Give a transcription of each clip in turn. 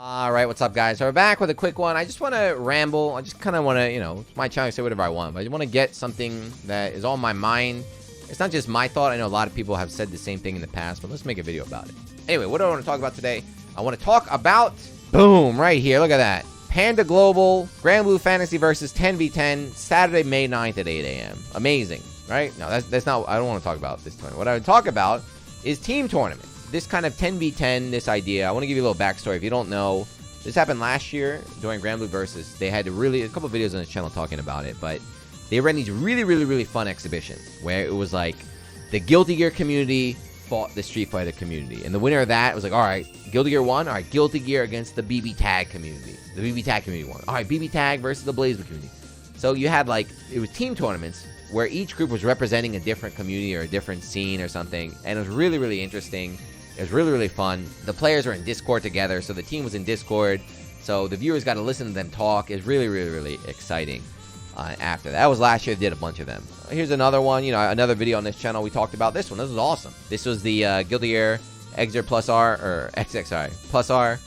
All right, what's up, guys? So we're back with a quick one. I just want to ramble. I just kind of want to, it's my channel, say whatever I want. But I just want to get something that is on my mind. It's not just my thought. I know a lot of people have said the same thing in the past, but let's make a video about it. Anyway, what do I want to talk about today? I want to talk about, boom, right here. Look at that. Panda Global, Granblue Fantasy versus 10v10, Saturday, May 9th at 8 a.m. Amazing, right? No, that's not, I don't want to talk about this tournament. What I would talk about is team tournament. This kind of 10v10, this idea. I want to give you a little backstory. If you don't know, this happened last year during Granblue Versus. They had a couple videos on this channel talking about it, but they ran these really fun exhibitions where it was like the Guilty Gear community fought the Street Fighter community. And the winner of that was like, all right, Guilty Gear won. All right, Guilty Gear against the BB Tag community. The BB Tag community won. All right, BB Tag versus the BlazBlue community. So you had it was team tournaments where each group was representing a different community or a different scene or something. And it was really interesting. It was really fun. The players were in Discord together, so the team was in Discord. So the viewers got to listen to them talk. It's really exciting. After that was last year, did a bunch of them. Here's another one. Another video on this channel. We talked about this one. This was awesome. This was the Guilty Gear XR Plus R or XX, sorry, Plus R.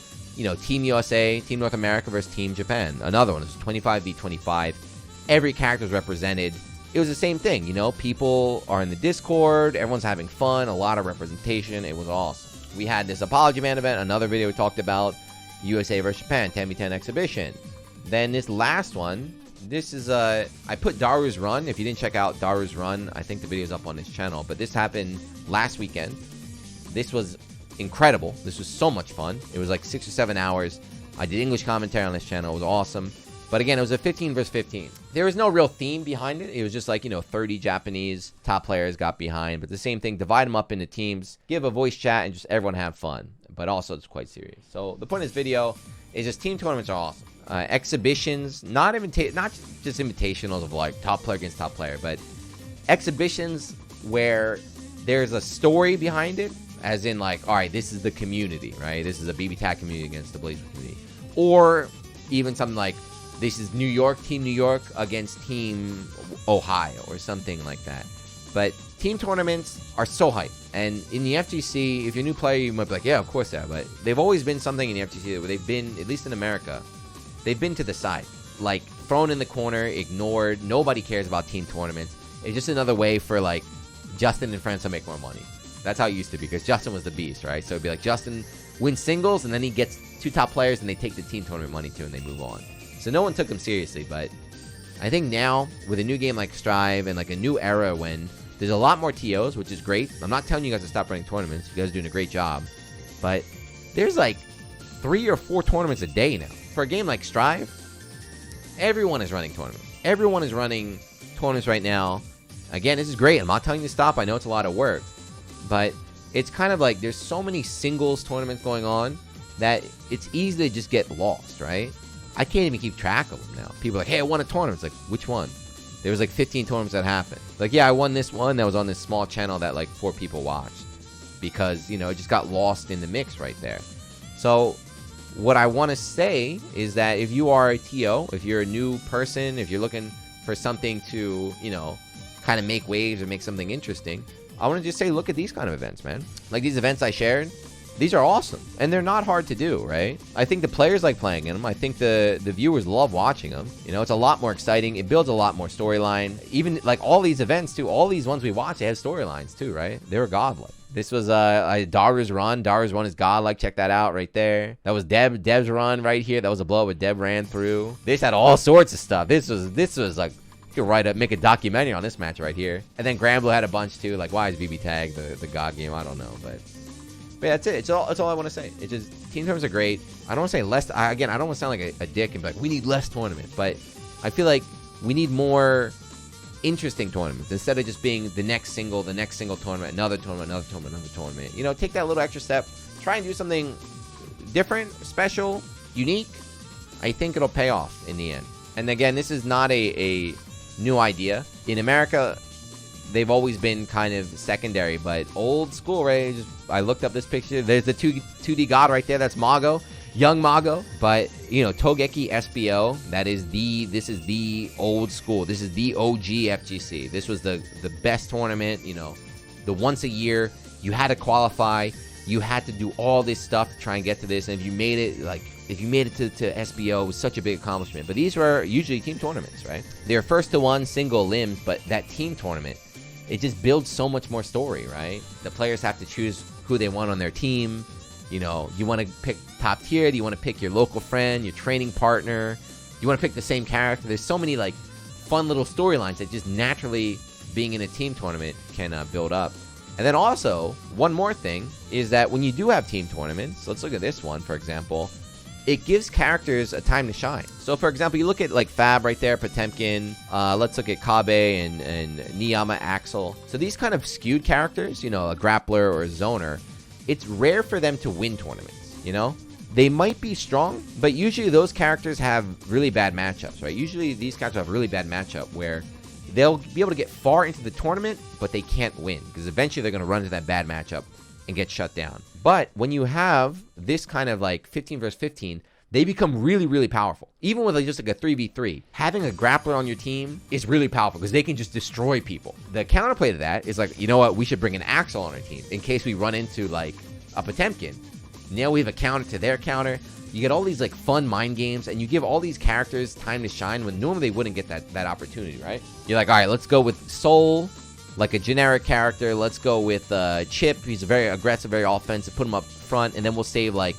Team USA, Team North America versus Team Japan. Another one. It was 25v25. Every character was represented. It was the same thing, people are in the Discord, everyone's having fun, a lot of representation. It was awesome. We had this Apology Man event, another video we talked about, USA versus Japan, 10v10 exhibition. Then this last one, this is, I put Daru's Run. If you didn't check out Daru's Run, I think the video's up on this channel, but this happened last weekend. This was incredible. This was so much fun. It was like 6 or 7 hours. I did English commentary on this channel. It was awesome. But again, it was a 15 versus 15. There was no real theme behind it. It was just like, 30 Japanese top players got behind. But the same thing, divide them up into teams, give a voice chat, and just everyone have fun. But also, it's quite serious. So the point of this video is just team tournaments are awesome. Exhibitions, not just invitationals of like top player against top player, but exhibitions where there's a story behind it. As in like, all right, this is the community, right? This is a BB Tag community against the BlazBlue community. Or even something like, this is New York, Team New York against Team Ohio or something like that. But team tournaments are so hype. And in the FGC, if you're a new player, you might be like, yeah, of course they are. But they've always been something in the FGC where they've been, at least in America, they've been to the side. Like, thrown in the corner, ignored. Nobody cares about team tournaments. It's just another way for, like, Justin and friends to make more money. That's how it used to be, because Justin was the beast, right? So it'd be like, Justin wins singles, and then he gets 2 top players, and they take the team tournament money, too, and they move on. So no one took them seriously, but I think now with a new game like Strive and like a new era when there's a lot more TOs, which is great. I'm not telling you guys to stop running tournaments. You guys are doing a great job. But there's like 3 or 4 tournaments a day now. For a game like Strive, everyone is running tournaments. Everyone is running tournaments right now. Again, this is great. I'm not telling you to stop. I know it's a lot of work. But it's kind of like there's so many singles tournaments going on that it's easy to just get lost, right? I can't even keep track of them now. People are like, hey, I won a tournament. It's like, which one? There was like 15 tournaments that happened. Like, yeah, I won this one that was on this small channel that like 4 people watched. Because, it just got lost in the mix right there. So, what I want to say is that if you are a TO, if you're a new person, if you're looking for something to, kind of make waves or make something interesting, I want to just say, look at these kind of events, man. Like these events I shared. These are awesome, and they're not hard to do, right? I think the players like playing in them. I think the viewers love watching them. It's a lot more exciting. It builds a lot more storyline. Even like all these events too, all these ones we watch, they have storylines too, right? They were godlike. This was Daru's Run. Daru's Run is godlike. Check that out right there. That was Deb's Run right here. That was a blow where Deb ran through. This had all sorts of stuff. This was like, you could make a documentary on this match right here. And then Granblue had a bunch too. Like, why is BB Tag the god game? I don't know, but that's it. That's all I want to say. It's just team tournaments are great. I don't want to say less. I don't want to sound like a dick and be like, we need less tournaments. But I feel like we need more interesting tournaments instead of just being the next single tournament, another tournament, another tournament, another tournament. Take that little extra step. Try and do something different, special, unique. I think it'll pay off in the end. And again, this is not a new idea. In America, they've always been kind of secondary, but old school, right? I looked up this picture. There's the 2D God right there. That's Mago, young Mago. But Togeki SBO. This is the old school. This is the OG FGC. This was the best tournament. The once a year you had to qualify. you had to do all this stuff to try and get to this. And if you made it, like, if you made it to SBO, it was such a big accomplishment. But these were usually team tournaments, right? They're first to one, single limbs, but that team tournament, it just builds so much more story, right? The players have to choose who they want on their team. You know, you want to pick top tier? Do you want to pick your local friend, your training partner? You want to pick the same character? There's so many, like, fun little storylines that just naturally, being in a team tournament, can build up. And then also, one more thing is that when you do have team tournaments, let's look at this one, for example, it gives characters a time to shine. So, for example, you look at, like, Fab right there, Potemkin. Let's look at Kabe and Niyama Axel. So these kind of skewed characters, you know, a grappler or a zoner, it's rare for them to win tournaments, you know? They might be strong, but usually those characters have really bad matchups, right? Usually these characters have a really bad matchup where they'll be able to get far into the tournament, but they can't win because eventually they're going to run into that bad matchup and get shut down. But when you have this kind of like 15 versus 15, they become really, really powerful. Even with just like a 3v3, having a grappler on your team is really powerful because they can just destroy people. The counterplay to that is like, you know what? We should bring an Axel on our team in case we run into like a Potemkin. Now we have a counter to their counter. You get all these like fun mind games, and you give all these characters time to shine when normally they wouldn't get that opportunity, right? You're like, all right, let's go with Soul, like a generic character. Let's go with Chip. He's a very aggressive, very offensive. Put him up front, and then we'll save like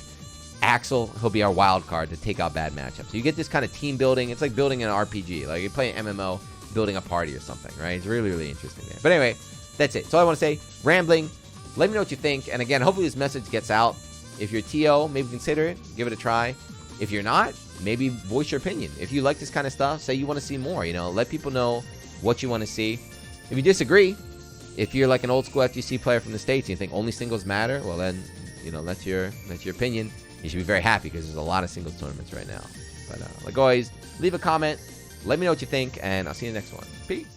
Axel. He'll be our wild card to take out bad matchups. So you get this kind of team building. It's like building an RPG. Like you're playing MMO, building a party or something, right? It's really, really interesting there. But anyway, that's it. So all I want to say, rambling. Let me know what you think. And again, hopefully this message gets out. If you're TO, maybe consider it. Give it a try. If you're not, maybe voice your opinion. If you like this kind of stuff, say you want to see more. You know, let people know what you want to see. If you disagree, if you're like an old school FGC player from the States and you think only singles matter, well then, you know, that's your opinion. You should be very happy because there's a lot of singles tournaments right now. But like always, leave a comment. Let me know what you think, and I'll see you in the next one. Peace.